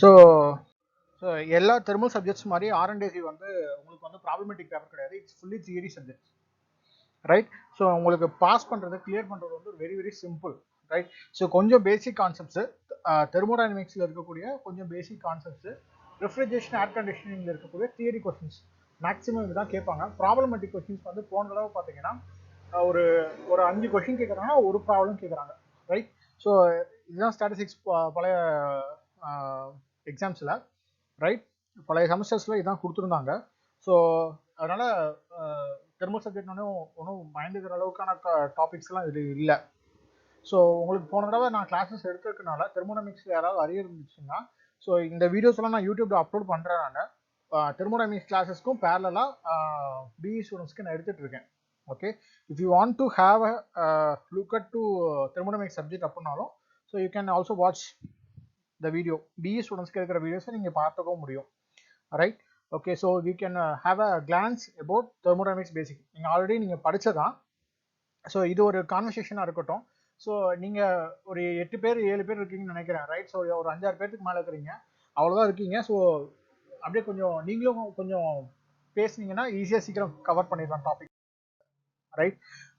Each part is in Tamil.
ஸோ எல்லா தெர்மல் சப்ஜெக்ட்ஸ் மாதிரி ஆர்என்டிசி வந்து உங்களுக்கு வந்து ப்ராப்ளமேட்டிக் பேப்பர் கிடையாது. It's fully theory subject, right? So உங்களுக்கு பாஸ் பண்ணுறது கிளியர் பண்ணுறது வந்து very very simple, right? So கொஞ்சம் பேசிக் கான்செப்ட்ஸு, தெர்மோடைனமிக்ஸில் இருக்கக்கூடிய கொஞ்சம் பேசிக் கான்செப்ட்ஸு, ரெஃப்ரிஜரேஷன் ஏர் கண்டிஷனிங்கில் இருக்கக்கூடிய தியரி கொஸ்டின்ஸ் மேக்ஸிமம் இதுதான் கேட்பாங்க. ப்ராப்ளமேட்டிக் கொஸ்டின்ஸ் வந்து போன தடவை பார்த்தீங்கன்னா ஒரு ஒரு 5 கொஸ்டின் கேட்குறாங்கன்னா ஒரு ப்ராப்ளம் கேட்குறாங்க, ரைட்? ஸோ இதுதான் ஸ்டாட்டிஸ்டிக்ஸ் பழைய எக்ஸாம்ஸில், ரைட்? பழைய செமஸ்டர்ஸில் இதான் கொடுத்துருந்தாங்க. ஸோ அதனால் தெர்மல் சப்ஜெக்ட் ஒன்றும் பயந்துக்கிற அளவுக்கான டாபிக்ஸ்லாம் இது இல்லை. ஸோ உங்களுக்கு போன தடவை நான் கிளாஸஸ் எடுத்துருக்கனால தெர்மோடைனமிக்ஸ் யாராவது அறிய இருந்துச்சுன்னா, ஸோ இந்த வீடியோஸ் எல்லாம் நான் யூடியூப்ல அப்லோட் பண்ணுறேன். நான் தெர்மோடைனமிக்ஸ் கிளாஸஸ்க்கும் பேரலாக பிஇ ஸ்டூடெண்ட்ஸ்க்கு நான் எடுத்துட்டு இருக்கேன். Okay, if you want to have a look at to thermodynamics subject அப்படின்னாலும், so you can also watch the video. BE ஸ்டூடெண்ட்ஸ்க்கு இருக்கிற வீடியோஸை நீங்கள் பார்த்துக்கவும் முடியும், right? Okay, so we can have a glance about thermodynamics basic. நீங்கள் ஆல்ரெடி நீங்கள் படிச்சதான். ஸோ இது ஒரு கான்வர்சேஷனாக இருக்கட்டும். ஸோ நீங்கள் ஒரு 8 பேர் 7 பேர் இருக்கீங்கன்னு நினைக்கிறேன், ரைட்? ஸோ ஒரு 5-6 பேருக்கு மேலே இருக்கிறீங்க, அவ்வளோதான் இருக்கீங்க. ஸோ அப்படியே கொஞ்சம் நீங்களும் கொஞ்சம் பேசுனீங்கன்னா ஈஸியாக சீக்கிரம் கவர் பண்ணிடலாம் topic, right?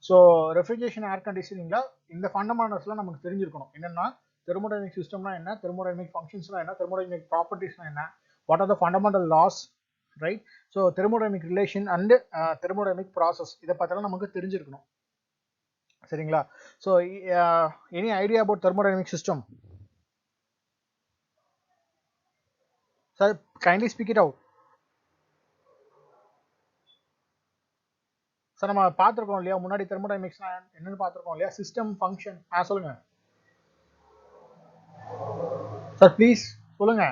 So refrigeration air கண்டிஷனிங்கில் இந்த ஃபண்டமெண்டல்ஸ்லாம் நமக்கு தெரிஞ்சிருக்கணும். என்னென்னா தெர்மோடைனமிக் சிஸ்டம்னா என்ன, தெர்மோடைனமிக் ஃபங்க்ஷன்ஸ்னா என்ன, தெர்மோடைனமிக் ப்ராப்பர்ட்டிஸ்னா என்ன, what are the fundamental laws, right? So thermodynamic relation and thermodynamic process, இதை பற்றிலாம் நமக்கு தெரிஞ்சிருக்கணும், சரிங்களா? So any idea about thermodynamic system? Sir kindly speak it out. Sir நம்ம பார்த்துருக்கோம் இல்லையா முன்னாடி தெர்மோடைனமிக்ஸ்னா என்னன்னு பார்த்துருக்கோம் இல்லையா, சிஸ்டம் ஃபங்க்ஷன். சொல்லுங்க சார், ப்ளீஸ் சொல்லுங்க.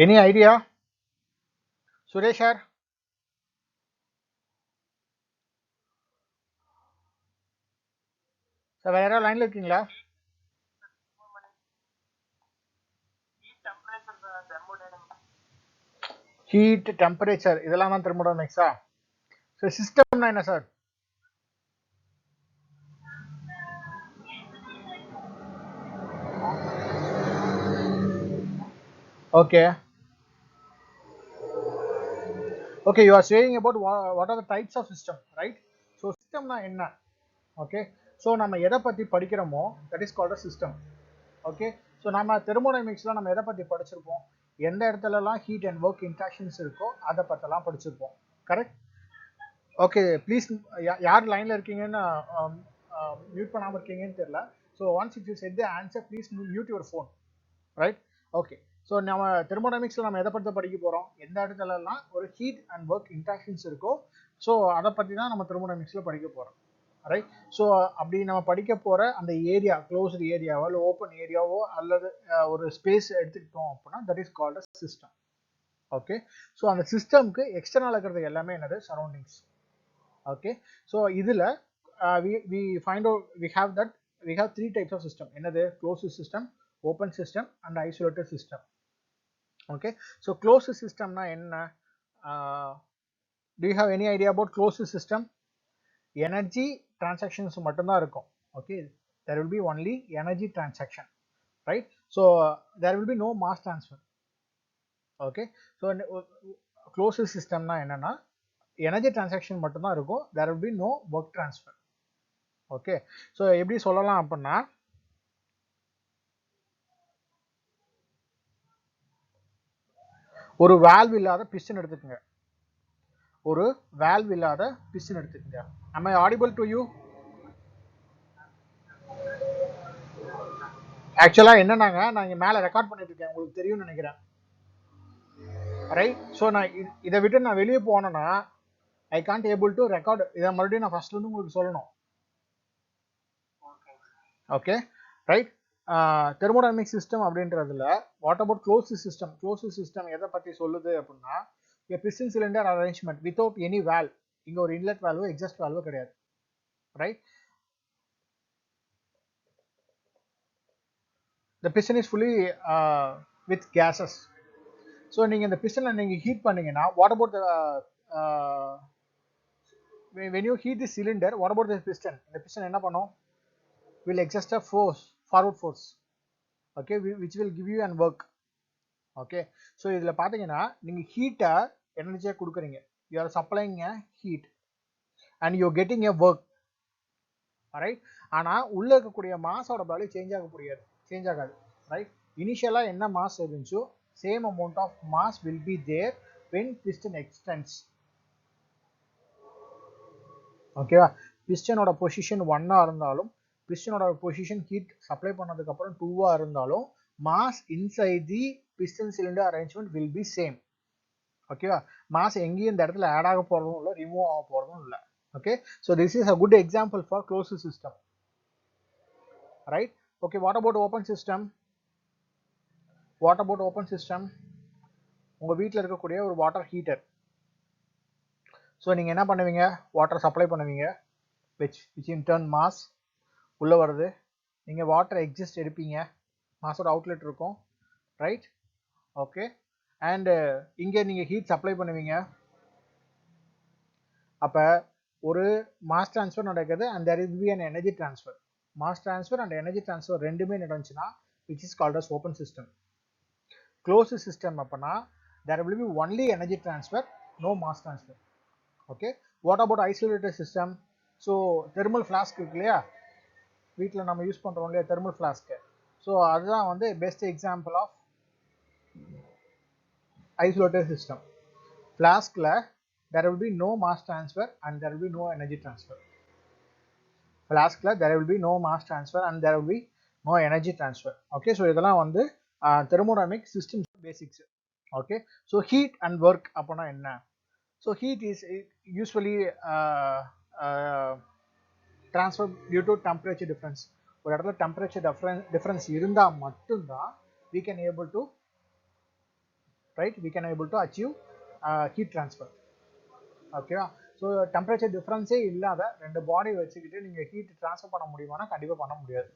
Any idea? Suresh sir, sir வேற யாராவது லைன்ல இருக்கீங்களா? ஹீட், டெம்பரேச்சர், இதெல்லாம் தான் தெர்மோடைனமிக்ஸா? சார் சிஸ்டம்னா என்ன sir? Okay okay, you are saying about what are the types of system, right? So சிஸ்டம்னா என்ன? ஓகே, ஸோ நம்ம எதை பற்றி படிக்கிறோமோ that is called a system. Okay, so நம்ம தெர்மோடைனமிக்ஸில் நம்ம எதை பற்றி படிச்சிருப்போம், எந்த இடத்துலலாம் ஹீட் அண்ட் ஒர்க் இன்ட்ராக்ஷன்ஸ் இருக்கோ அதை பற்றிலாம் படிச்சிருப்போம், கரெக்ட்? ஓகே, ப்ளீஸ் யார் லைனில் இருக்கீங்கன்னு மியூட் பண்ணாமல் இருக்கீங்கன்னு தெரியல. So once if you said the answer please mute your phone, right? Okay, so நம்ம தெர்மோடைனமிக்ஸில் நம்ம எதை பற்றி படிக்க போகிறோம், எந்த இடத்துலலாம் ஒரு ஹீட் அண்ட் ஒர்க் இன்ட்ராக்ஷன்ஸ் இருக்கோ, ஸோ அதை பற்றி தான் நம்ம தெர்மோடைனமிக்ஸில் படிக்க போகிறோம், ரைட்? ஸோ அப்படி நம்ம படிக்க போகிற அந்த ஏரியா, க்ளோஸ்டு ஏரியாவோ இல்லை ஓப்பன் ஏரியாவோ அல்லது ஒரு ஸ்பேஸ் எடுத்துக்கிட்டோம் அப்படின்னா that is called a system. Okay, so அந்த சிஸ்டம்க்கு எக்ஸ்டர்னல் இருக்கிறது எல்லாமே என்னது, சரௌண்டிங்ஸ். ஓகே, ஸோ இதில் we find out we have 3 types of system. என்னது, closed system, open system and isolated system. Okay, so closed systemனா என்ன? Do you have any idea about closed system? Energy transactions மட்டும்தான் இருக்கும். Okay, there will be only energy transaction, right? So there will be no mass transfer. Okay, so closed systemனா என்னன்னா எனர்ஜி டிரான்சாக்ஷன் மட்டும்தான் இருக்கும், there will be no work transfer. Okay, so எப்படி சொல்லலாம் அப்படின்னா, ஒரு வால்வ் இல்லாத பிஸ்டன் எடுத்துக்கங்க, ஒரு வால்வ் இல்லாத பிஸ்டன் எடுத்துக்கங்க. am I audible to you? ஆக்சுவலா என்னன்னாங்க, நான் இங்க மேல ரெக்கார்ட் பண்ணிட்டு இருக்கேன், உங்களுக்கு தெரியும்னு நினைக்கிறேன், ரைட்? ஸோ நான் இதை விட்டு நான் வெளியே போனேன்னா I can't able to record. இதை மறுபடியும் நான் ஃபர்ஸ்ட்ல இருந்து உங்களுக்கு சொல்லணும். Okay, right? தெர்மோடைனமிக் சிஸ்டம் அப்படின்றதுல what about closed system? Closed system எதை பற்றி சொல்லுது அப்படின்னா, piston cylinder arrangement without any valve. இங்க ஒரு இன்லெட் வால்வோ எக்ஸாஸ்ட் வால்வோ கிடையாது, right? the piston is fully with gases. So நீங்கள் இந்த பிஸ்டனை நீங்கள் ஹீட் பண்ணீங்கன்னா what about when you heat the cylinder, what about the piston? இந்த பிஸ்டன் என்ன பண்ணும்? will exert a forward force, okay, which will give you an work. Okay, so இதில் பார்த்தீங்கன்னா நீங்கள் ஹீட்டை எனர்ஜியாக கொடுக்குறீங்க, you are supplying a heat and you are getting a work, right. ஆனால் உள்ளே இருக்கக்கூடிய மாஸோட வேல்யூ சேஞ்ச் ஆகாது, ரைட். இனிஷியலாக என்ன மாஸ் இருந்துச்சோ same amount of mass will be there when piston extends. ஓகேவா, பிஸ்டனோட பொசிஷன் 1 இருந்தாலும் பிஸ்டனோட பொசிஷன் ஹீட் சப்ளை பண்ணதுக்கப்புறம் 2 இருந்தாலும் mass inside the piston cylinder arrangement will be same. ஓகேவா, மாஸ் எங்கேயும் இந்த இடத்துல ஆட் ஆக போகிறதும் இல்லை, ரிமூவ் ஆக போகிறதும் இல்லை. Okay, so this is a good example for closed system, right? Okay, what about open system? உங்க வீட்டில் இருக்கக்கூடிய ஒரு வாட்டர் ஹீட்டர். ஸோ நீங்கள் என்ன பண்ணுவீங்க, வாட்டர் சப்ளை பண்ணுவீங்க, which in turn மாஸ் உள்ளே வருது, நீங்கள் வாட்டர் எக்ஸிஸ்ட் எடுப்பீங்க, மாஸோட அவுட்லெட் இருக்கும், ரைட். ஓகே, அண்ட் இங்கே நீங்கள் ஹீட் சப்ளை பண்ணுவீங்க. அப்போ ஒரு மாஸ் ட்ரான்ஸ்ஃபர் நடக்குது and there will be an energy transfer. Mass transfer and energy transfer ரெண்டுமே நடந்துச்சுன்னா which is called as open system. Closed system அப்பனா there will be only energy transfer, no mass transfer. Okay, what about isolated system? So thermal flask இருக்கு இல்லையா, வீட்டில் நம்ம யூஸ் பண்ணுறோம் இல்லையா தெர்மல் ஃப்ளாஸ்க்கு, ஸோ அதுதான் வந்து best example of isolated system. ஃப்ளாஸ்கில் there will be no mass transfer and there will be no energy transfer. Flask there will be no mass transfer and there will be no energy transfer. Okay, so இதெல்லாம் வந்து thermodynamic systems basics. Okay, so heat and work அப்பனா என்ன? So heat is usually transferred due to temperature difference. ஒரு இடத்துல temperature difference இருந்தா மட்டும்தான் we can able to achieve heat transfer. ஓகேவா, ஸோ டெம்பரேச்சர் டிஃப்ரென்ஸே இல்லாத ரெண்டு பாடி வச்சுக்கிட்டு நீங்கள் ஹீட் ட்ரான்ஸ்ஃபர் பண்ண முடியுமானா கண்டிப்பாக பண்ண முடியாது,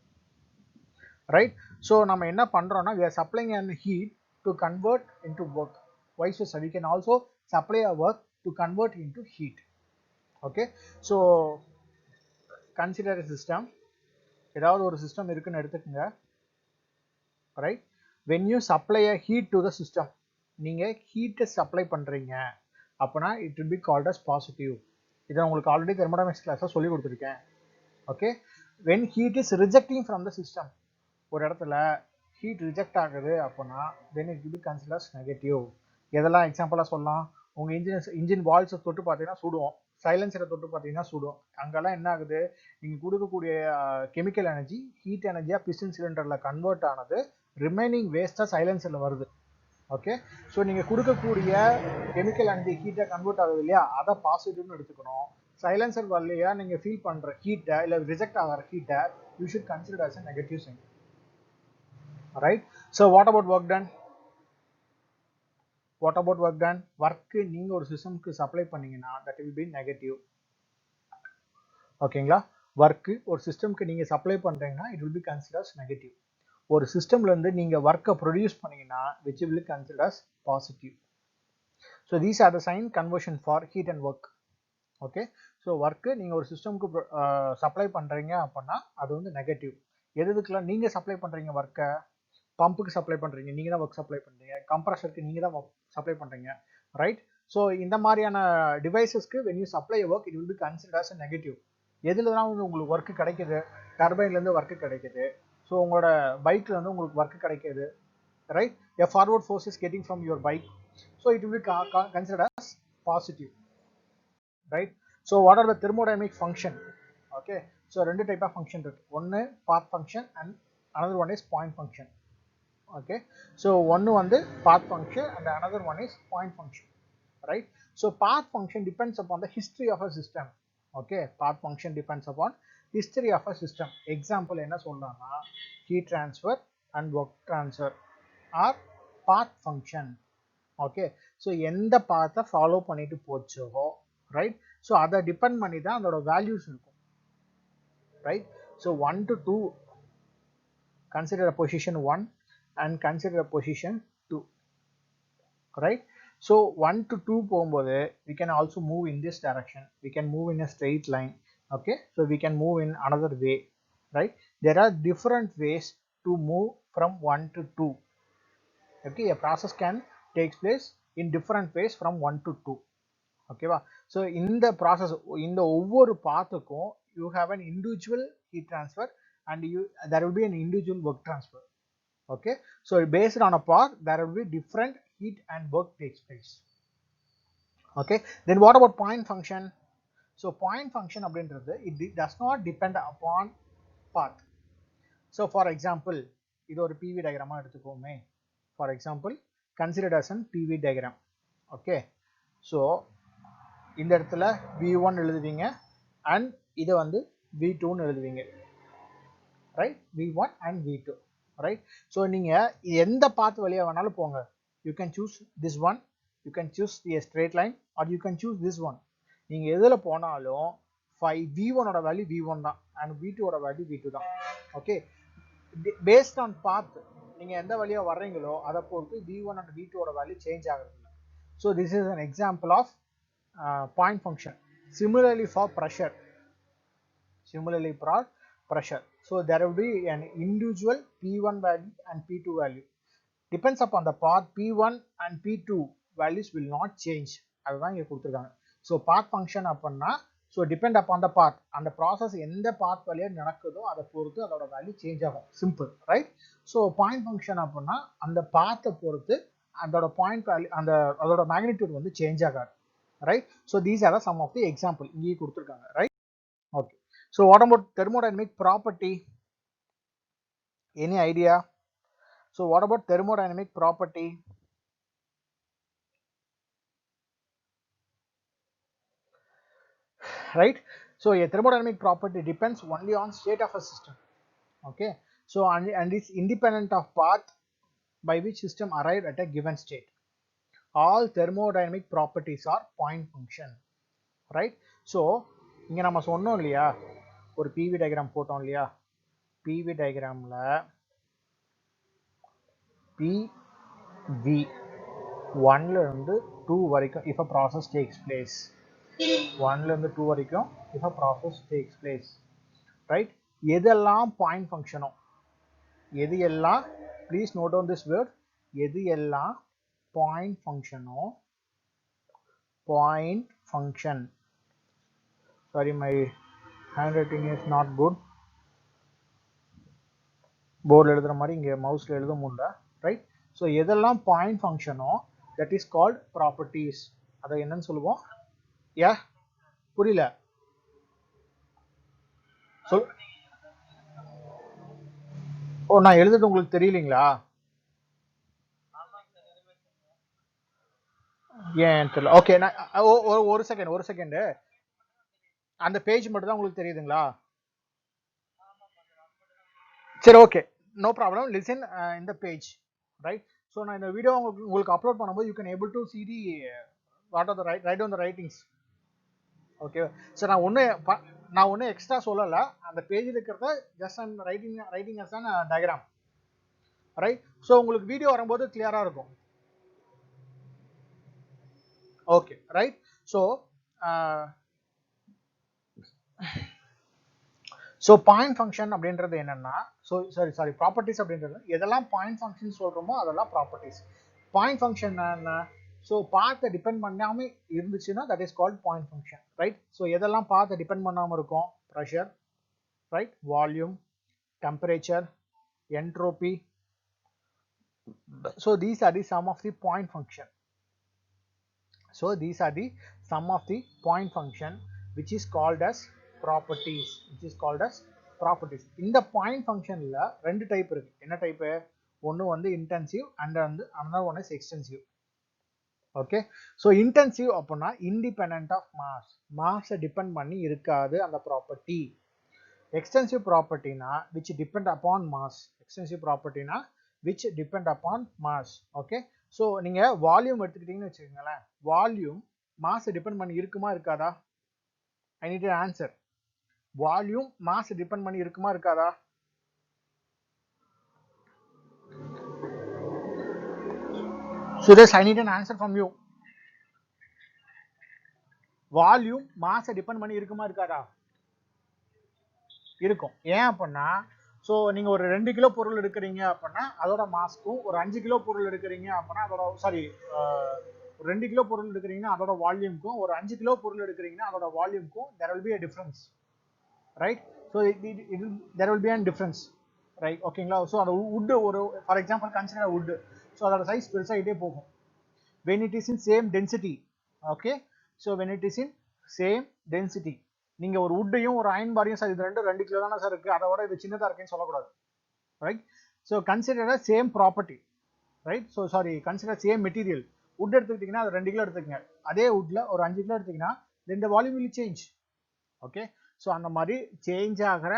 ரைட். ஸோ நம்ம என்ன பண்ணுறோம்னா we are supplying an heat to convert into work. Vice versa, we can also supply a work to convert into heat. Okay, so consider a system. ஏதாவது ஒரு சிஸ்டம் இருக்குன்னு எடுத்துக்கோங்க, right. when you supply a heat to the system, நீங்கள் ஹீட்டை சப்ளை பண்ணுறீங்க அப்போனா it will be called as positive. இதை உங்களுக்கு ஆல்ரெடி தெர்மோடைனமிக்ஸ் கிளாஸில் சொல்லி கொடுத்துருக்கேன். Okay, when heat is rejecting from the system, ஒரு இடத்துல ஹீட் ரிஜெக்ட் ஆகுது அப்போனா then it will be considers negative. எதெல்லாம் எக்ஸாம்பிளாக சொல்லலாம், உங்கள் இன்ஜின் வால்ஸை தொட்டு பார்த்தீங்கன்னா சுடுவோம், சைலன்சரை தொட்டு பார்த்தீங்கன்னா சுடும். அங்கெல்லாம் என்ன ஆகுது, நீங்கள் கொடுக்கக்கூடிய கெமிக்கல் எனர்ஜி ஹீட் எனர்ஜியாக பிஸ்டன் சிலிண்டரில் கன்வெர்ட் ஆனது ரிமைனிங் வேஸ்ட்டாக சைலன்சரில் வருது. ஓகே, ஸோ நீங்கள் கொடுக்கக்கூடிய கெமிக்கல் எனர்ஜி ஹீட்டை கன்வெர்ட் ஆகுது இல்லையா, அதை பாசிட்டிவ்னு எடுத்துக்கணும். சைலன்சர் வரலையா நீங்கள் ஃபீல் பண்ணுற ஹீட்டை இல்லை ரிஜெக்ட் ஆகிற ஹீட்டை you should consider as a negative sign, right. So what about work done? Work நீங்கள் ஒரு சிஸ்டம்க்கு சப்ளை பண்ணீங்கன்னா தட் வில் பி நெகட்டிவ். ஓகேங்களா, ஒர்க்கு ஒரு சிஸ்டம்க்கு நீங்கள் சப்ளை பண்ணுறீங்கன்னா it will be considers negative. ஒரு சிஸ்டம்லேருந்து நீங்கள் ஒர்க்கை ப்ரொடியூஸ் பண்ணிங்கன்னா which will be considered as positive. So these are the sign conversion for heat and work. Okay, so work நீங்கள் ஒரு சிஸ்டம்க்கு சப்ளை பண்ணுறீங்க அப்படின்னா அது வந்து நெகட்டிவ். எதுக்கெல்லாம் நீங்கள் சப்ளை பண்ணுறீங்க ஒர்க்கை, பம்புக்கு சப்ளை பண்ணுறீங்க, நீங்கள் தான் ஒர்க் சப்ளை பண்ணுறீங்க, கம்ப்ரஸருக்கு நீங்கள் தான் சப்ளை பண்ணுறீங்க, ரைட். ஸோ இந்த மாதிரியான டிவைசஸ்க்கு when you supply a work it will be considered as a negative. எதில் தான் வந்து உங்களுக்கு ஒர்க்கு கிடைக்குது, டர்பைன்லேருந்து ஒர்க்கு கிடைக்குது, ஸோ உங்களோட பைக்கில் வந்து உங்களுக்கு ஒர்க்கு கிடைக்கிது, right. A forward force is getting from your bike, so it will be considered as positive, right. So what are the thermodynamic function? Okay, so ரெண்டு டைப் ஆஃப் ஃபங்க்ஷன் இருக்கு, ஒன்று path function and another one is point function. Okay, so ஒன்று வந்து path function and another one is point function, right. So path function depends upon the history of a system. Okay, path function depends upon history of a system. Example என்ன சொல்றாங்கன்னா heat transfer and work transfer are path function. Okay, so எந்த பாத்தை ஃபாலோ பண்ணிட்டு போச்சோ, ரைட், ஸோ அதை டிபெண்ட் பண்ணி தான் அதோட வேல்யூஸ் இருக்கும், right. So 1 to 2 consider a position 1 and consider a position 2, right. So 1 to 2 போகும்போது we can also move in this direction, we can move in a straight line. Okay, so we can move in another way, right? There are different ways to move from 1 to 2. Okay, a process can takes place in different ways from 1 to 2. Okay, so in the process, in the over pathுக்கும் you have an individual heat transfer and there will be an individual work transfer. Okay, so based on a path there will be different heat and work takes place. Okay, then what about point function? So point function அப்படின்றது it does not depend upon path. So for example, இது ஒரு PV diagram எடுத்துக்கோமே. For example, considered as an PV diagram. Okay, so இந்த இடத்துல V1 எழுதுவீங்க and இதை வந்து V2 ன்னு எழுதுவீங்க, right? V1 and V2, right? So நீங்க எந்த பாத் வழியா வேணாலும் போங்க, you can choose this one, you can choose a straight line or you can choose this one. நீங்க எதுல போனாலும் V1 ஓட வேல்யூ V1 தான் and V2 ஓட வேல்யூ V2 தான். Okay, based on path நீங்க எந்த வழியா வர்றீங்களோ அதை பொறுத்து V1 and V2 ஓட வேல்யூ சேஞ்ச் ஆகுது. So this is an example of point function. Similarly for pressure, so there will be an individual P1 value and P2 value. Depends upon the path, P1 and P2 values will not change. அதுதான் இங்க கொடுத்திருக்காங்க. So path function அப்படின்னா, so depend upon the path, அந்த process எந்த path வழியா நடக்குதோ அதை பொறுத்து அதோட வேல்யூ சேஞ்ச் ஆகும். Simple, right? So point function அப்படின்னா அந்த path பொறுத்து அதோட பாயிண்ட் வேல்யூ அதோட மேக்னிடியூட் வந்து சேஞ்ச் ஆகாது, right? So these are some of the example இங்கே கொடுத்திருக்காங்க, right? Okay, so what about thermodynamic property? Any idea? So what about thermodynamic property? Right, so a thermodynamic property depends only on state of a system. Okay, so and it's independent of path by which system arrived at a given state. All thermodynamic properties are point function, right? So இங்க நம்ம சொன்னோம் இல்லையா, ஒரு PV diagram போட்டோம் இல்லையா, PV diagramல PV 1 ல இருந்து 2 வரைக்கும் if a process takes place, 1 ல இருந்து 2 வரைக்கும் if a process takes place, right? எதெல்லாம் பாயிண்ட் ஃபங்க்ஷனோ, எது எல்லாம், please note down this word, எது எல்லாம் பாயிண்ட் ஃபங்க்ஷனோ, point function, sorry my hand writing is not good, போர்டில் எழுதுற மாதிரி இங்கே மவுஸில் எழுத முடியல, ரைட்? ஸோ எதெல்லாம் பாயிண்ட் ஃபங்க்ஷனோ தட் இஸ் கால்ட் ப்ராப்பர்ட்டிஸ். அதை என்னன்னு சொல்லுவோம்? யா, புரியல சொல். ஓ, நான் எழுதுறது உங்களுக்கு தெரியலீங்களா? ஏன் தெரியல. ஓகே, நான் ஒரு செகண்ட் அந்த பேஜ் மட்டும் தான் உங்களுக்கு தெரியுதுங்களா? சரி, ஓகே, நோ ப்ராப்ளம். லிசன் இந்த பேஜ், ரைட்? ஸோ நான் இந்த வீடியோ உங்களுக்கு அப்லோட் பண்ணும்போது you can able to see the what are the right on the writings. Okay, sir நான் ஒன்றும் எக்ஸ்ட்ரா சொல்லலை, அந்த பேஜில் இருக்கிறத just and writing as an diagram, right? So உங்களுக்கு வீடியோ வரும்போது கிளியராக இருக்கும். Okay, right? So point function அப்படின்றது என்னன்னா, சாரி ப்ராப்பர்ட்டிஸ் அப்படின்றது எதெல்லாம் பாயிண்ட் ஃபங்க்ஷன் சொல்கிறோமோ அதெல்லாம் ப்ராப்பர்ட்டிஸ். பாயிண்ட் ஃபங்க்ஷன் என்ன? ஸோ பாத்தை டிபெண்ட் பண்ணாமல் இருந்துச்சுன்னா that is called point function, right? So எதெல்லாம் பாத்தை டிபெண்ட் பண்ணாமல் இருக்கும்? Pressure, right? Volume, temperature, entropy. So these are the some of the point function. So these are the sum of the point function which is called as properties, இந்த point functionல ரெண்டு டைப் இருக்கு. என்ன டைப்? ஒன்னு வந்து intensive and another one is extensive. Okay, so intensive அப்படின்னா இண்டிபெண்ட் ஆஃப் மாஸ் டிபெண்ட் பண்ணி இருக்காது அந்த ப்ராப்பர்ட்டி. எக்ஸ்டென்சிவ் ப்ராப்பர்ட்டினா which depend upon mass. which depend upon mass. Okay, so நீங்கள் வால்யூம் எடுத்துக்கிட்டீங்கன்னு வச்சுக்கோங்களேன், வால்யூம் மாஸ் டிபெண்ட் பண்ணி இருக்குமா இருக்காதா? I need an answer. Volume mass depend பண்ணி இருக்குமா இருக்காதா? Suresh, I need an answer from you. Volume mass depend பண்ணி இருக்குமா இருக்காதா? இருக்கும். ஏன் அப்படின்னா ஸோ நீங்கள் ஒரு 2 கிலோ பொருள் எடுக்கிறீங்க அப்படின்னா அதோட மாஸ்க்கும், ஒரு 5 கிலோ பொருள் எடுக்கிறீங்க அப்படின்னா அதோட ஒரு 2 கிலோ பொருள் எடுக்கிறீங்கன்னா அதோட வால்யூம்க்கும், ஒரு 5 கிலோ பொருள் எடுக்கிறீங்கன்னா அதோட வால்யூம்க்கும் there will be a difference, right? So there will be a difference, right? ஓகேங்களா? ஸோ அந்த wood ஒரு for example consider wood. So அதோட சைஸ் பெருசாகிட்டே போகும் when it is in same density. Okay, so when it is in same density, நீங்க ஒரு வுட்டையும் ஒரு அயன் பாரையும் சார் இது 2 கிலோ தானே சார் இருக்கு, அதோட இது சின்னதா இருக்குன்னு சொல்லக்கூடாது, right? So consider same property, right? So sorry, consider same material. Would எடுத்துக்கிட்டீங்கன்னா அது 2 கிலோ எடுத்துக்கங்க, அதே வுட்ல ஒரு 5 கிலோ எடுத்தீங்கன்னா இந்த volume will change. Okay, so அந்த மாதிரி சேஞ்ச் ஆகிற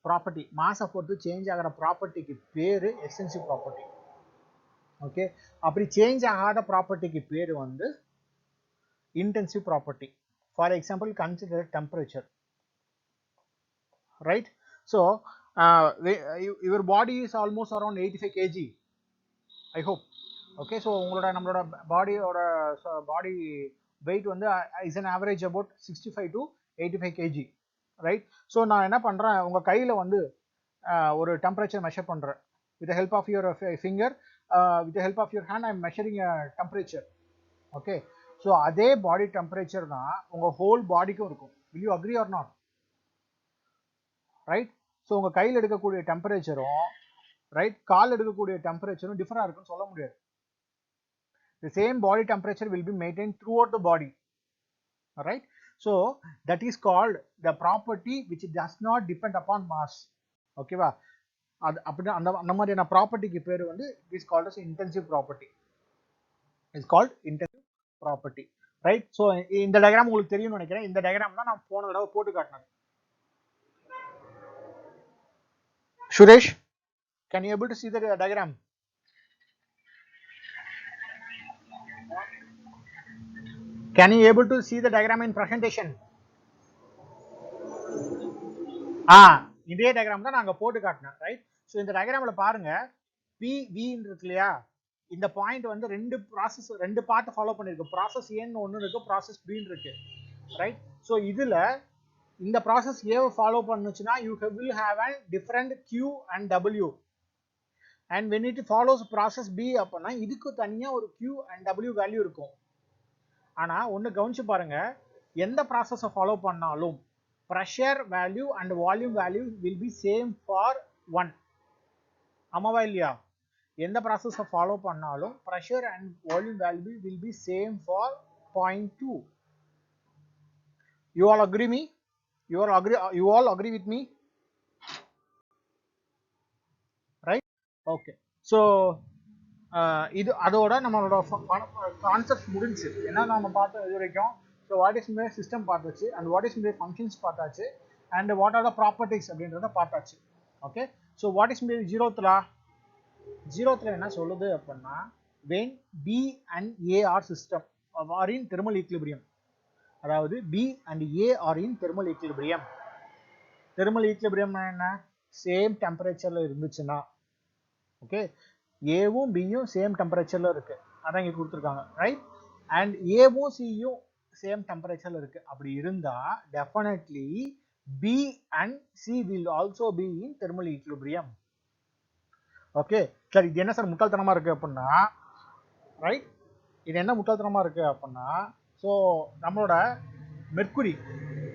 ப்ராப்பர்ட்டி, மாஸை பொறுத்து சேஞ்ச் ஆகிற ப்ராப்பர்ட்டிக்கு பேரு எக்ஸ்டென்சிவ் ப்ராப்பர்ட்டி. ஓகே, அப்படி சேஞ்ச் ஆகாத ப்ராப்பர்ட்டிக்கு பேர் வந்து intensive property. For example consider temperature, right? So your body is almost around 85 kg, I hope. Okay, so நம்மளோட பாடி வெயிட் வந்து is an average about 65 to 85 kg, right? So நான் என்ன பண்ணுறேன், உங்கள் கையில் வந்து ஒரு டெம்பரேச்சர் மெஷர் பண்ணுறேன். with the help of your finger, with the help of your hand I am measuring a temperature. Okay, so அதே body temperature தான் உங்க whole bodyக்கும் இருக்கும். Will you agree or not? Right? So உங்க கையில் எடுக்கக்கூடிய டெம்பரேச்சரும் ரைட் கால் எடுக்கக்கூடிய டெம்பரேச்சரும் டிஃபரா இருக்குன்னு சொல்ல முடியாது. The same body temperature will be maintained throughout the body. Alright, so that is called the property which does not depend upon mass. Okay வா? அப்படி அந்த மாதிரியான ப்ராப்பர்ட்டிக்கு பேர் வந்து it is called as intensive property. It's called intensive property, right? So இந்த டயக்ராம் உங்களுக்கு தெரியும்னு நினைக்கிறேன். இந்த டயக்ராம் தான் நான் போன தடவை போட்டு காட்டினேன். Suresh, can you able to see the diagram? Can you able to see the diagram in presentation? இதே டயக்ராம் தான் நாங்க போட்டு காட்டினேன், ரைட்? ஸோ இந்த டயக்ராம்ல பாருங்க, PV இருக்கு இல்லையா, இந்த பாயிண்ட் வந்து ரெண்டு பார்ட் ஃபாலோ பண்ணிருக்கு. ப்ராசஸ் ஏன்னு ஒன்று இருக்கு, ப்ராசஸ் பின்னு இருக்கு, ரைட்? ஸோ இதுல இந்த ப்ராசஸ் ஏவை ஃபாலோ பண்ணுச்சுன்னா you will have a different Q and W, and when it follows process B அப்படின்னா இதுக்கு தனியா ஒரு Q and W வேல்யூ இருக்கும். ஆனா ஒன்று கவனிச்சு பாருங்க, எந்த ப்ராசஸை ஃபாலோ பண்ணாலும் pressure value and volume value will be same for 1. ஆமாவா இல்லையா? எந்த ப்ராசஸை ஃபாலோ பண்ணாலும் pressure and volume value will be same for 0.2. You all agree me? You all agree with me? Right? Okay. So இது அதோட நம்மளோட கான்செப்ட் முடிஞ்சு. என்ன நம்ம பார்த்தோம் இது வரைக்கும்? So what is may system பார்த்தாச்சு, and what is may functions பார்த்தாச்சு, and what are the properties அப்படின்றத பார்த்தாச்சு. Okay, so what is may ஜீரோத்லா என்ன சொல்லுது அப்படின்னா, when B and A are system are in thermal equilibrium, அதாவது B and A are in thermal equilibrium. thermal equilibrium என்ன? சேம் டெம்பரேச்சர்ல இருந்துச்சுன்னா, ஓகே, ஏவும் பியும் சேம் டெம்பரேச்சர்ல இருக்கு, அதான் இங்க கொடுத்துருக்காங்க, ரைட்? அண்ட் ஏவும் சியும் சேம் டெம்பரேச்சர்ல இருக்கு. அப்படி இருந்தா definitely B and C will also be in thermal equilibrium. Okay, சரி, இது என்ன சார் முட்டாள்தனமா இருக்கு அப்படின்னா, ரைட், இது என்ன முட்டாள்தனமா இருக்கு அப்படின்னா, ஸோ நம்மளோட மெர்க்குரி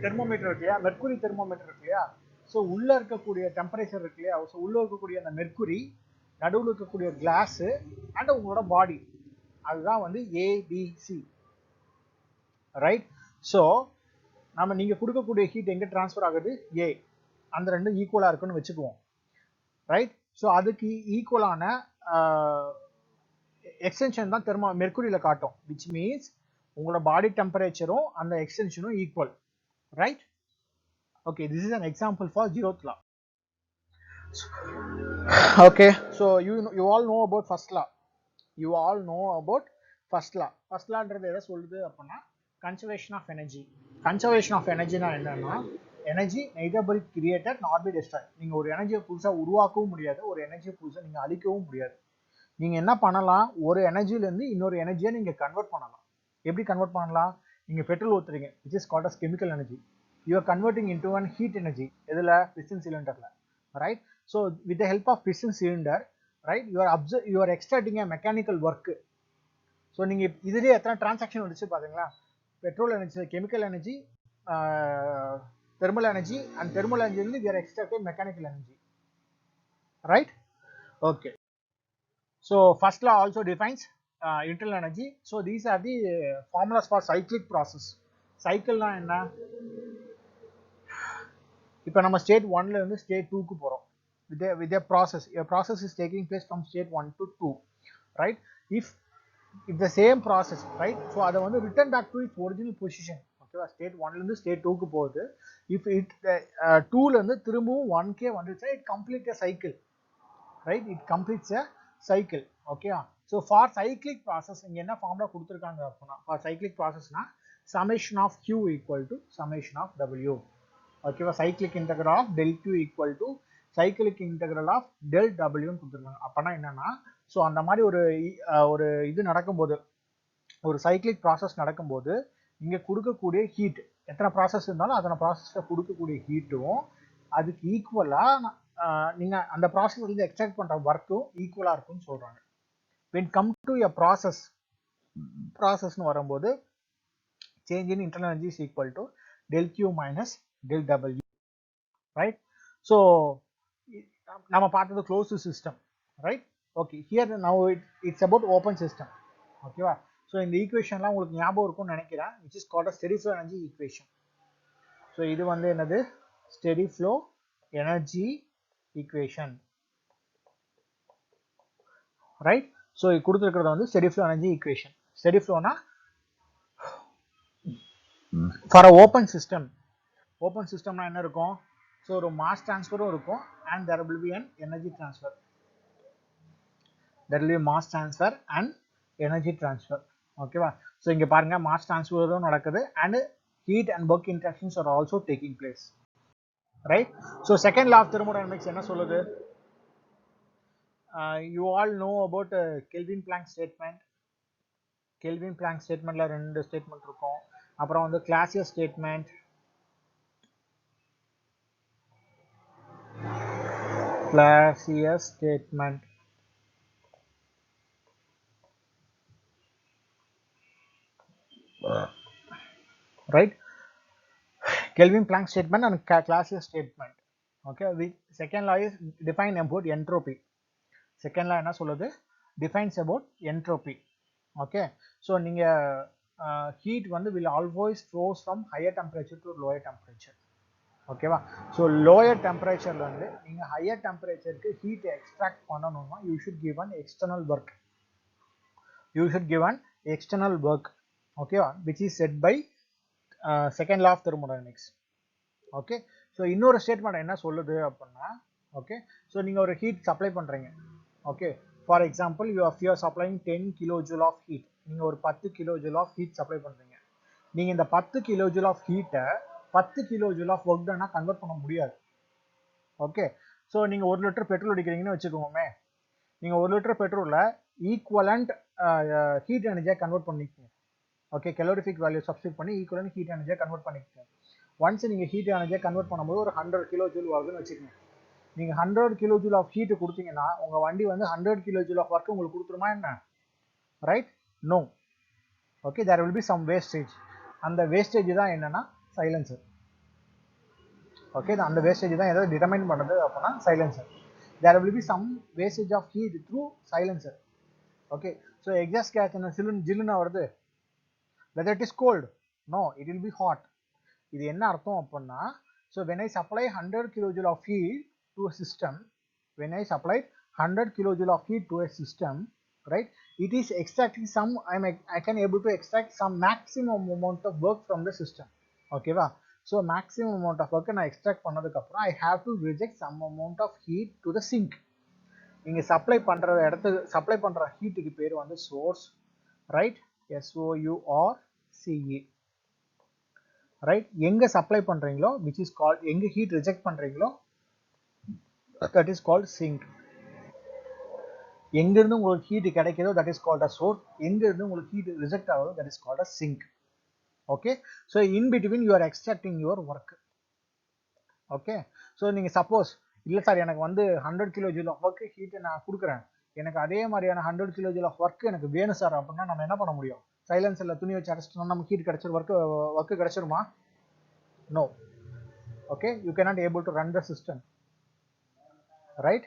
தெர்மோமீட்டர் இருக்கு இல்லையா, மெர்க்குரி தெர்மோமீட்டர் இருக்கு இல்லையா, ஸோ உள்ள இருக்கக்கூடிய டெம்பரேச்சர் இருக்கு இல்லையா, ஸோ உள்ள இருக்கக்கூடிய அந்த மெர்க்குரி, நடுவில் இருக்கக்கூடிய கிளாஸ் அண்ட் உங்களோட பாடி, அதுதான் வந்து ABC, ரைட்? ஸோ நம்ம நீங்க கொடுக்கக்கூடிய ஹீட் எங்க டிரான்ஸ்ஃபர் ஆகுது? A. அந்த ரெண்டும் ஈக்குவலா இருக்குன்னு வச்சுக்குவோம், ரைட்? ஸோ அதுக்கு ஈக்குவலான எக்ஸ்டென்ஷன் தான் மெர்க்குரியில காட்டும், விச் மீன்ஸ் உங்களோட பாடி டெம்பரேச்சரும் அந்த எக்ஸ்டென்ஷனும் equal, right? Okay, this is an example for zeroth law. Okay, so you all know about first law. You all know about first law. First law ன்றது எதை சொல்லுது அப்படின்னா, conservation of energy. Conservation of எனர்ஜினா என்னன்னா, energy neither by created not by destroyed. நீங்க ஒரு எனர்ஜியை புதுசா உருவாக்கவும் முடியாது, ஒரு எனர்ஜியை புதுசா நீங்க அழிக்கவும் முடியாது. நீங்க என்ன பண்ணலாம், ஒரு எனர்ஜில இருந்து இன்னொரு எனர்ஜியை நீங்க கன்வெர்ட் பண்ணலாம். எப்படி கன்வெர்ட் பண்ணலாம்? நீங்க petrol ஊத்துறீங்க, which is called as chemical energy. you are converting into an heat energy எதுல piston cylinderல, right? So with the help of piston cylinder, right, you are extracting a mechanical work. So நீங்கள் இதுலேயே எத்தனை டிரான்சாக்ஷன் வந்துச்சு பார்த்தீங்களா? Petrol energy, chemical energy, thermal energy, and thermal energy we are extracting mechanical energy, right? Okay, so first law also defines internal energy. So these are the formulas for cyclic process. Cycle na enna? இப்போ நம்ம ஸ்டேட் 1ல இருந்து ஸ்டேட் 2க்கு போறோம் with a process. A process is taking place from state 1 to 2, right? If the same process, right, so அதை வந்து return back to its original position. ஓகேவா? ஸ்டேட் 1ல இருந்து ஸ்டேட் 2க்கு போகுது. if it 2ல இருந்து திரும்பவும் 1k வந்துச்சா it completes a cycle, right? It completes a cycle. ஓகேவா? so for cyclic process இங்க என்ன ஃபார்முலா கொடுத்திருக்காங்க அப்படினா, for cyclic processனா summation of q equal to summation of w. ஓகேவா? cyclic integral of del q equal to cyclic integral of del w ன்னு கொடுத்திருக்காங்க. அப்பனா என்னன்னா, ஸோ அந்த மாதிரி ஒரு இது நடக்கும்போது, ஒரு சைக்கிளிக் ப்ராசஸ் நடக்கும்போது இங்கே கொடுக்கக்கூடிய ஹீட், எத்தனை ப்ராசஸ் இருந்தாலும் அத்தனை ப்ராசஸில் கொடுக்கக்கூடிய ஹீட்டும் அதுக்கு ஈக்குவலாக நீங்கள் அந்த ப்ராசஸ் வந்து எக்ஸ்ட்ராக்ட் பண்ணுற ஒர்க்கும் ஈக்குவலாக இருக்கும்னு சொல்கிறாங்க. when come to a ப்ராசஸ்னு வரும்போது change in internal energy is equal to del q minus del w, right? so நம்ம பார்த்தது closed system, right? okay, here now it's about open system. ஓகேவா? ஸோ இந்த ஈக்குவேஷன்லாம் உங்களுக்கு ஞாபகம் இருக்கும்னு நினைக்கிறேன், which is called a steady flow energy equation. ஸோ இது வந்து என்னது? steady flow energy equation, right? ஸோ இது கொடுத்துருக்கிறது வந்து steady flow energy equation. steady flowனா for a open system. Open சிஸ்டம்னா என்ன இருக்கும்? ஸோ ஒரு மாஸ் டிரான்ஸ்ஃபரும் இருக்கும் and there will be an energy transfer. there will be mass transfer and energy transfer. ஓகேவா? ஸோ இங்கே பாருங்க, மாஸ் டிரான்ஸ்ஃபரும் நடக்குது and heat and work interactions are also taking place, right? so second law of thermodynamics என்ன சொல்லுது? you all know about Kelvin Planck statement. Kelvin Planck statementல ரெண்டு ஸ்டேட்மெண்ட் இருக்கும். அப்புறம் வந்து Clausius statement, Clausius statement, right? Kelvin Planck statement and Clausius statement. okay, second law is define about entropy. second law என்ன சொல்லுது? defines about entropy. okay, so நீங்க heat வந்து will always flows from higher temperature to lower temperature. ஓகேவா? ஸோ லோயர் டெம்பரேச்சர்ல இருந்து நீங்க ஹையர் டெம்பரேச்சருக்கு ஹீட் எக்ஸ்ட்ராக்ட் பண்ணணும்னா you should give an external work. you should give an external work, ஓகேவா? which is set by second law of thermodynamics. Okay, so இன்னொரு ஸ்டேட்மெண்ட் என்ன சொல்லுது அப்படின்னா, ஓகே, ஸோ நீங்கள் ஒரு ஹீட் சப்ளை பண்ணுறீங்க. Okay, for example you are supplying 10 kilojoule of heat. நீங்கள் ஒரு 10 கிலோஜூல் ஆஃப் ஹீட் சப்ளை பண்ணுறீங்க. நீங்கள் இந்த 10 கிலோஜூல் ஆஃப் ஹீட்டை 10 கிலோஜூல் ஆஃப் ஒர்க் டன்னா கன்வெர்ட் பண்ண முடியாது. ஓகே, ஸோ நீங்கள் 1 லிட்டர் பெட்ரோல் அடிக்கிறீங்கன்னு வச்சுக்கோமே, நீங்கள் 1 லிட்டர் பெட்ரோலில் ஈக்குவலண்ட் ஹீட் எனர்ஜியாக கன்வெர்ட் பண்ணிக்கோங்க. ஓகே, கலோரிஃபிக் வேல்யூ சப்ஸ்டிட் பண்ணி ஈக்குவலண்ட் ஹீட் எனர்ஜியாக கன்வெர்ட் பண்ணிக்கோங்க. ஒன்ஸ் நீங்கள் ஹீட் எனர்ஜியை கன்வெர்ட் பண்ணும்போது ஒரு 100 கிலோ ஜூல் வருதுன்னு வச்சுக்கோங்க. நீங்கள் 100 கிலோ ஜூல் ஆஃப் ஹீட்டு கொடுத்தீங்கன்னா உங்கள் வண்டி வந்து 100 கிலோ ஜூல் ஆஃப் ஒர்க் உங்களுக்கு கொடுத்துருமா என்ன? Right? No. Okay, there will be some wastage. அந்த வேஸ்டேஜ் தான் என்னன்னா சைலன்சர். ஓகே, அந்த வேஸ்டேஜ் தான் எதாவது டிட்டர்மைன் பண்ணுறது அப்படின்னா silencer. There will be some wastage of heat through silencer. Okay, so exhaust gas என்ன ஜில்லுன்னு வருது, whether it is cold? No, it will be hot. இது என்ன அர்த்தம் அப்படின்னா, so when I supply 100 kilojoule of heat to a system, when I supply 100 kilojoule of heat to a system, right, it is extracting some, I can able to extract some maximum amount of work from the system. okay va? So maximum amount of work நான் extract பண்ணதுக்கு அப்புறம் I have to reject some amount of heat to the sink. நீங்க சப்ளை பண்ற இடத்துக்கு சப்ளை பண்ற ஹீட்டுக்கு பேர் வந்து சோர்ஸ், ரைட்? SOURCE, right? எங்க சப்ளை பண்றீங்களோ which is called, எங்க ஹீட் ரிஜெக்ட் பண்றீங்களோ that is called sink. எங்க இருந்து உங்களுக்கு ஹீட் கிடைக்குதோ that is called a source. எங்க இருந்து உங்களுக்கு ஹீட் ரிஜெக்ட் ஆகுதோ that is called a sink. Okay, so in between you are extracting your work. Okay, so நீங்க சப்போஸ் இல்ல சார் எனக்கு வந்து 100 kilo joule of work heat நான் கொடுக்குறேன், எனக்கு அதே மாதிரியான 100 கிலோ ஜூல் ஆஃப் ஒர்க் எனக்கு வேணும் சார் அப்படின்னா நம்ம என்ன பண்ண முடியும்? சைலன்சர்ல துணி வச்சு அடைச்சிட்டோம்னா நமக்கு ஹீட் கிடைச்சிரும், work கிடைச்சிருமா? No. Okay, you cannot able to run the system, right?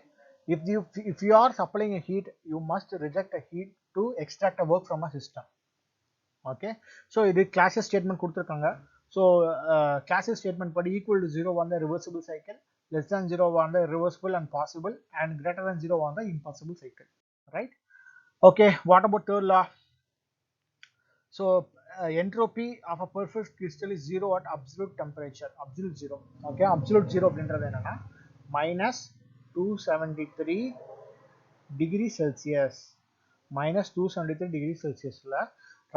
If you are supplying a heat, you must reject a heat to extract a work from a system. Okay, so இது classes statement கொடுத்திருக்காங்க. So classes statement படி equal to 0 on the reversible cycle, less than 0 on the reversible and possible, and greater than 0 on the impossible cycle, right? Okay, what about third law? So entropy of a perfect crystal is 0 at absolute temperature, absolute 0. Okay, absolute 0 அப்படின்றது என்னன்னா minus 273 degree Celsius, minus 273 degree Celsiusல,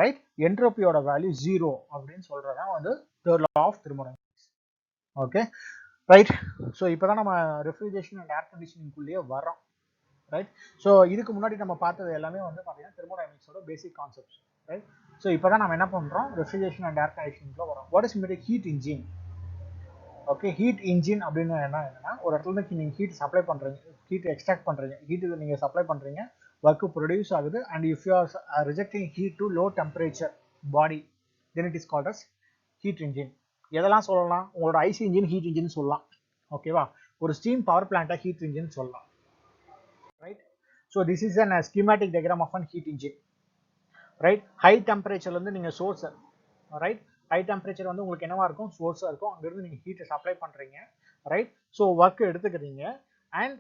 right? என்ட்ரோபியோட வேல்யூ 0 அப்படின்னு சொல்றதா வந்து third law of thermodynamics. Okay, right? So இப்போதான் நம்ம ரெஃப்ரிஜரேஷன் அண்ட் ஏர் கண்டிஷனிங் குள்ளேயே வரோம், ரைட்? ஸோ இதுக்கு முன்னாடி நம்ம பார்த்தது எல்லாமே வந்து பார்த்தீங்கன்னா தெர்மோடைனமிக்ஸோட பேசிக் கான்செப்ட்ஸ், ரைட்? ஸோ இப்போதான் நம்ம என்ன பண்ணுறோம், ரெஃப்ரிஜரேஷன் அண்ட் ஏர் கண்டிஷனிங்ல வரோம். What is mean heat engine? Okay, heat engine அப்படின்னு என்னன்னா ஒரு இடத்துல இருந்து நீங்கள் ஹீட் சப்ளை பண்ணுறீங்க, ஹீட் எக்ஸ்ட்ராக்ட் பண்ணுறீங்க, ஹீட் நீங்கள் சப்ளை பண்ணுறீங்க, ஒர்க் ப்ரொடியூஸ் ஆகுது, and if you are rejecting heat to low temperature body, then it is called as heat engine. எதெல்லாம் சொல்லலாம்? உங்களோட ஐசி இன்ஜின் ஹீட் இன்ஜின் சொல்லலாம், ஓகேவா? ஒரு ஸ்டீம் பவர் பிளான்ட்டை ஹீட் இன்ஜின் சொல்லலாம், right? So this is an schematic diagram of an heat engine, right? High டெம்பரேச்சர்லேருந்து நீங்கள் சோர்ஸ், ரைட்? ஹை டெம்பரேச்சர் வந்து உங்களுக்கு என்னவா இருக்கும்? சோர்ஸாக இருக்கும். அங்கேருந்து நீங்கள் ஹீட்டை சப்ளை பண்ணுறீங்க, ரைட்? ஸோ ஒர்க் எடுத்துக்கிறீங்க, and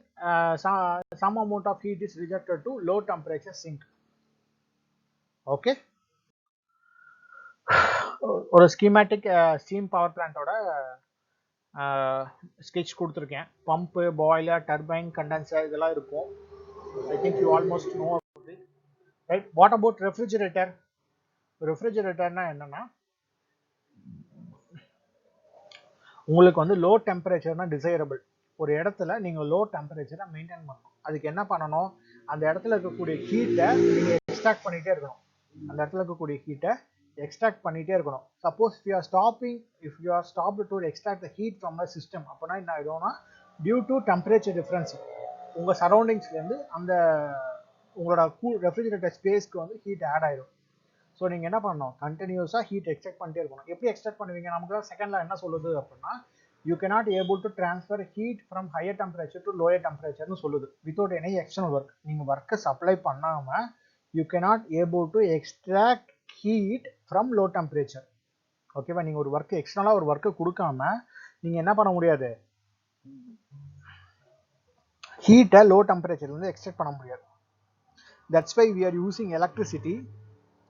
some amount of heat is rejected to low temperature sink. Okay, ஒரு ஸ்கீமேட்டிக் ஸ்டீம் பவர் பிளான்ட்டோட ஸ்கெட்ச் கொடுத்துருக்கேன். பம்பு, பாய்லர், டர்பைன், கண்டென்சர் இதெல்லாம் இருக்கும். I think you almost know about it, right? What about refrigerator? ரெஃப்ரிஜரேட்டர்னா என்னன்னா உங்களுக்கு வந்து லோ டெம்பரேச்சர்னா டிசைரபிள். ஒரு இடத்துல நீங்கள் லோ டெம்பரேச்சரை மெயின்டைன் பண்ணணும். அதுக்கு என்ன பண்ணணும்? அந்த இடத்துல இருக்கக்கூடிய ஹீட்டை நீங்கள் எக்ஸ்ட்ராக்ட் பண்ணிகிட்டே இருக்கணும். அந்த இடத்துல இருக்கக்கூடிய ஹீட்டை எக்ஸ்ட்ராக்ட் பண்ணிகிட்டே இருக்கணும். Suppose if you R stopped to extract the heat from the system, அப்படின்னா என்ன ஆகிடும்னா டியூ டு டெம்பரேச்சர் டிஃப்ரென்ஸ் உங்கள் சரௌண்டிங்ஸ்லேருந்து அந்த உங்களோட ரெஃப்ரிஜரேட்டர் ஸ்பேஸ்க்கு வந்து ஹீட் ஆட் ஆகிடும். ஸோ நீங்கள் என்ன பண்ணணும்? கண்டினியூஸாக ஹீட் எக்ஸ்ட்ராக்ட் பண்ணிட்டே இருக்கணும். எப்படி எக்ஸ்ட்ராக்ட் பண்ணுவீங்க? நமக்கு செகண்ட்ல என்ன சொல்லுது அப்படின்னா you cannot able to transfer heat from higher temperature to lower டெம்பரேச்சர்னு சொல்லுது, வித்தவுட் எனி எக்ஸ்டர்னல் ஒர்க். நீங்கள் ஒர்க்கை சப்ளை பண்ணாமல் you cannot able to extract heat from low temperature. ஓகேவா? நீங்கள் ஒரு ஒர்க்கு எக்ஸ்டர்னலாக ஒரு ஒர்க்கை கொடுக்காம நீங்கள் என்ன பண்ண முடியாது? ஹீட்டை லோ டெம்பரேச்சர்லேருந்து எக்ஸ்ட்ராக்ட் பண்ண முடியாது. That's why we are using electricity,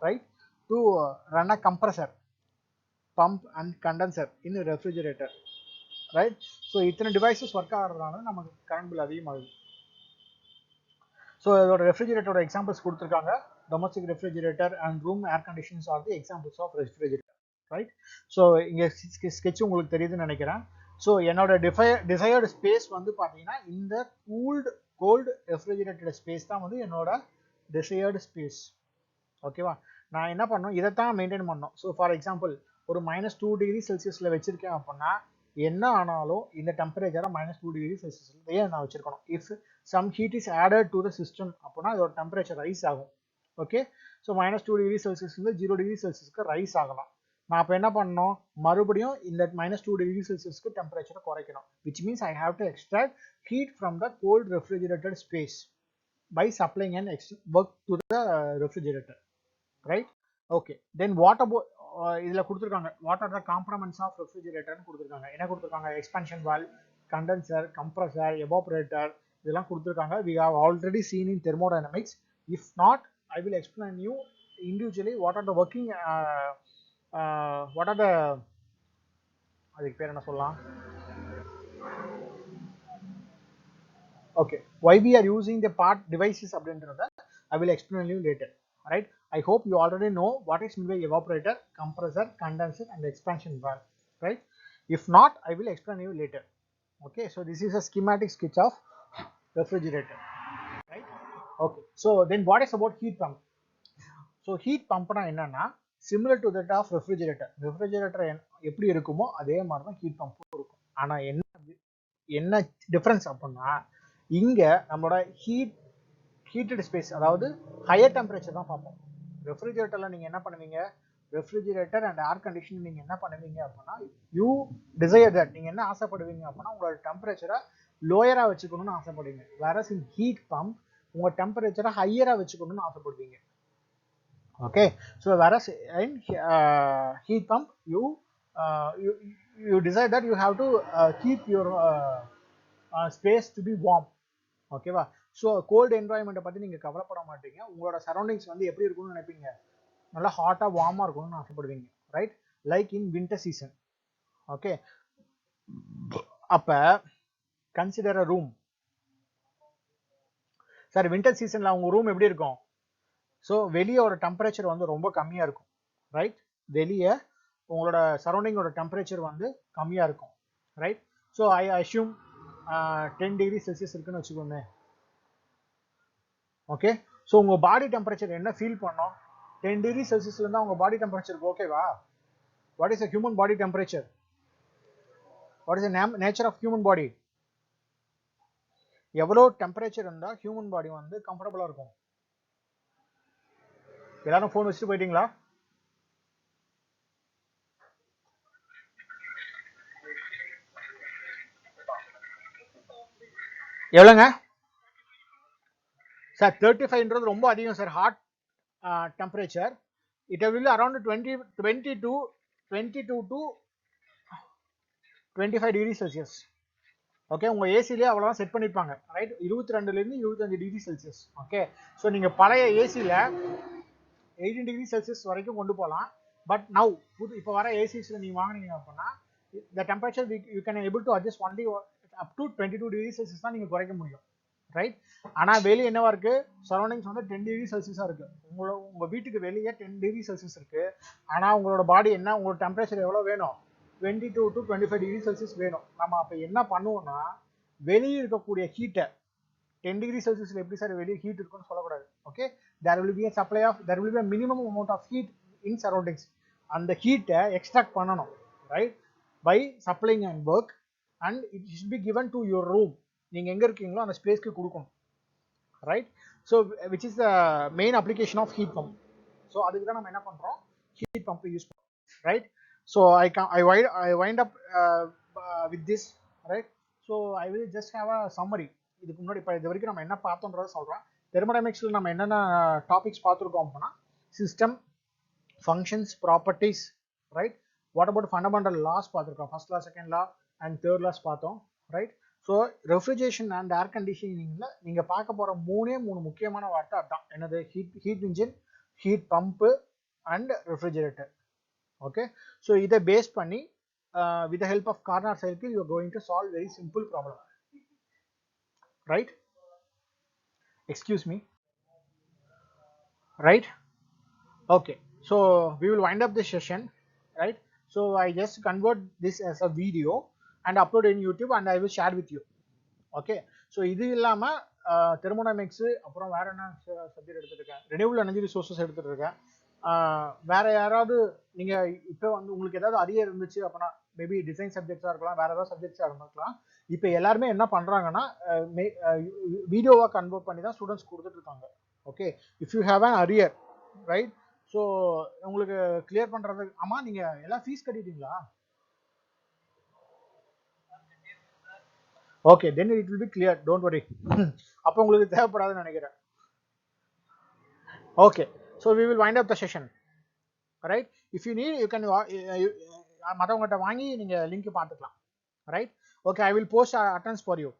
right, to run a compressor, pump and condenser in a refrigerator, right? So இத்தனை டிவைசஸ் ஒர்க் ஆகிறதுனால நமக்கு கரண்ட் பில் அதிகமாகுது. ஸோ இதோட ரெஃப்ரிஜரேட்டரோட எக்ஸாம்பிள்ஸ் கொடுத்துருக்காங்க. Domestic refrigerator and room air conditions are the examples of refrigerator, right? So இங்கே ஸ்கெட்ச் உங்களுக்கு தெரியுதுன்னு நினைக்கிறேன். ஸோ என்னோட டிசையர்டு ஸ்பேஸ் வந்து பார்த்தீங்கன்னா இந்த கோல்டு ரெஃப்ரிஜரேட்டட் ஸ்பேஸ் தான் வந்து என்னோட டிசையர்டு ஸ்பேஸ், ஓகேவா? நான் என்ன பண்ணணும்? இதைத்தான் மெயின்டைன் பண்ணணும். ஸோ ஃபார் எக்ஸாம்பிள் ஒரு -2 டிகிரி செல்சியஸில் வச்சிருக்கேன் அப்படின்னா என்ன ஆனாலும் இந்த டெம்பரேச்சரை -2 டிகிரி செல்சியஸ்லேயே நான் வச்சிருக்கணும். If some heat is added to the system அப்படின்னா இதோட டெம்பரேச்சர் ரைஸ் ஆகும். ஓகே, ஸோ -2 டிகிரி செல்சியஸ்லேருந்து 0 டிகிரி செல்சியஸ்க்கு ரைஸ் ஆகலாம். நான் அப்போ என்ன பண்ணணும்? மறுபடியும் இந்த -2 டிகிரி செல்சியஸ்க்கு டெம்பரேச்சரை குறைக்கணும். Which means I have to extract heat from the cold refrigerated space by supplying an extra work to the refrigerator, right? Okay, then what about இதுல கொடுத்திருக்காங்க what are the components of refrigerator னு கொடுத்திருக்காங்க. என்ன கொடுத்திருக்காங்க? expansion valve, condenser, compressor, evaporator இதெல்லாம் கொடுத்திருக்காங்க. We have already seen in thermodynamics. If not, I will explain you individually what are the working what are the அதுக்கு பேர் என்ன சொல்லலாம்? Okay, why we are using the part devices அப்படின்றத I will explain you later, right? I hope you already know what is meant by evaporator, compressor, condenser and expansion valve, right? If not, I will explain you later. Okay, so this is a schematic sketch of refrigerator, right? Okay, so then what is about heat pump? So heat pump na என்னன்னா similar to that of refrigerator. refrigerator எப்படி இருக்குமோ அதே மாதிரி தான் ஹீட் பம்பும் இருக்கும். ஆனா என்ன டிஃபரன்ஸ் அப்படின்னா இங்க நம்மளோட ஹீட்டட் ஸ்பேஸ், அதாவது ஹையர் டெம்பரேச்சர் தான் பார்ப்போம். ரெஃப்ரிஜரேட்டர்ல நீங்க என்ன பண்ணுவீங்க, ரெஃப்ரிஜரேட்டர் அண்ட் ஏர் கண்டிஷனிங் நீங்க என்ன பண்ணுவீங்க அப்படின்னா, யூ டிசைர் தட், நீங்க என்ன ஆசைப்படுவீங்க அப்படின்னா உங்களோட டெம்பரேச்சரை லோயரா வச்சுக்கணும்னு ஆசைப்படுவீங்க. வேற இன் ஹீட் பம்ப் உங்க டெம்பரேச்சரை ஹையரா வச்சுக்கணும்னு ஆசைப்படுவீங்க. ஓகே, ஸோ வேற இன் heat pump you decide that you have to keep your space to be warm. ஓகேவா? ஸோ கோல்டு என்வாயன்மெண்ட்டை பற்றி நீங்கள் கவலைப்பட மாட்டீங்க. உங்களோட சரௌண்டிங்ஸ் வந்து எப்படி இருக்கும்னு நினைப்பீங்க, நல்லா ஹாட்டாக வார்மாக இருக்கணும்னு ஆசைப்படுவீங்க, right? Like in winter season. Okay, அப்போ consider a room. Sir winter சீசனில் உங்கள் ரூம் எப்படி இருக்கும்? ஸோ வெளியே ஒரு டெம்பரேச்சர் வந்து ரொம்ப கம்மியாக இருக்கும், ரைட்? வெளியே உங்களோட சரௌண்டிங்கோட டெம்பரேச்சர் வந்து கம்மியாக இருக்கும், right? So I assume 10 degree Celsius இருக்குன்னு வச்சுக்கோங்க. ஓகே, ஸோ உங்கள் பாடி டெம்பரேச்சர் என்ன ஃபீல் பண்ணோம்? 10 டிகிரி செல்சியஸ்ல இருந்தால் உங்கள் பாடி டெம்பரேச்சருக்கு ஓகேவா? What is the human body temperature? What is the nature of human body? எவ்வளோ டெம்பரேச்சர் இருந்தால் ஹியூமன் பாடி வந்து கம்ஃபர்டபுளாக இருக்கும்? எல்லாரும் ஃபோன் வச்சுட்டு போயிட்டீங்களா? எவ்வளோங்க சார்? 35ன்றது ரொம்ப அதிகம் sir. Hot temperature it will around 22 to 25 degree Celsius. Okay, உங்க ஏசிலே அவ்வளோதான் செட் பண்ணிருப்பாங்க, ரைட்? 22லேருந்து 25 டிகிரி செல்சியஸ். ஓகே, ஸோ நீங்க பழைய ஏசியில் 18 டிகிரி செல்சியஸ் வரைக்கும் கொண்டு போகலாம். பட் நவ் இப்போ வர ஏசிஸில் நீங்கள் வாங்கினீங்க அப்படின்னா the temperature you can able to adjust only up to 22 degree Celsius தான் நீங்கள் குறைக்க முடியும், ரைட்? ஆனால் வெளியே என்னவா இருக்கு, சரௌண்டிங்ஸ் வந்து 10 டிகிரி செல்சியஸாக இருக்கு. உங்க வீட்டுக்கு வெளியே 10 டிகிரி செல்சியஸ் இருக்கு. ஆனால் உங்களோட பாடி என்ன, உங்களோட டெம்பரேச்சர் எவ்வளோ வேணும்? 22 to 25 டிகிரி செல்சியஸ் வேணும். நம்ம அப்போ என்ன பண்ணுவோம்னா, வெளியே இருக்கக்கூடிய ஹீட்டை 10 டிகிரி செல்சியஸ்ல எப்படி சார் வெளியே ஹீட் இருக்குன்னு சொல்லக்கூடாது. Okay, there will be a supply of, there will be a minimum amount of heat in surroundings. அந்த ஹீட்டை எக்ஸ்ட்ராக்ட் பண்ணணும், right? by supplying and work, and it should be given to your room. நீங்க எங்க இருக்கீங்களோ அந்த ஸ்பேஸ்க்கு கொடுக்கணும், right? So which is the main application of heat pump. So அதுக்கு தான் நம்ம என்ன பண்றோம், ஹீட் பம்ப் யூஸ் பண்றோம், right? So I wind up with this, right? So I will just have a summary. இதுக்கு முன்னாடி இப்போ இது வரைக்கும் நம்ம என்ன பார்த்தோன்றதை சொல்றேன். தெர்மோடைனமிக்ஸ்ல நம்ம என்னென்ன டாபிக்ஸ் பார்த்துருக்கோம் அப்படின்னா, system, functions, properties, right? What about fundamental laws பார்த்துருக்கோம், first law, second law and third laws பார்த்தோம், right? So refrigeration and air கண்டிஷனிங்ல நீங்க பார்க்க போற மூணு முக்கியமான வார்த்தை அதான். என்னது? Heat engine, heat pump and refrigerator. Okay, so இதை பேஸ் பண்ணி with the help of Carnot cycle you are going to solve very simple problem, right? Excuse me, right? Okay, so we will wind up this session, right? So I just convert this as a video and upload in YouTube and I will share with you. Okay, so இது இல்லாம தெர்மோடைனமிக்ஸ் அப்புறம் வேற என்ன சப்ஜெக்ட் எடுத்துருக்கேன், ரினியூவபிள் எனர்ஜி ரிசோர்சஸ் எடுத்துட்டு இருக்கேன். வேற யாராவது நீங்க இப்போ வந்து உங்களுக்கு ஏதாவது அரியர் இருந்துச்சு அப்படின்னா, மேபி டிசைன் சப்ஜெக்ட்ஸா இருக்கலாம், வேற ஏதாவது சப்ஜெக்ட்ஸா இருந்திருக்கலாம். இப்போ எல்லாருமே என்ன பண்றாங்கன்னா வீடியோவா கன்வெர்ட் பண்ணி தான் ஸ்டூடெண்ட்ஸ் கொடுத்துட்டு இருக்காங்க. Okay, if you have an arrear, right? So உங்களுக்கு கிளியர் பண்றது, ஆமா நீங்க எல்லாம் ஃபீஸ் கட்டிட்டீங்களா? Okay, then it will be clear, don't worry. அப்போ உங்களுக்கு தேவைப்படாதுன்னு நினைக்கிறேன். Okay, so we will wind up the session, right? If you need, you can மற்றவங்ககிட்ட வாங்கி நீங்க லிங்க் பார்த்துக்கலாம், right? Okay, I will post attendance for you.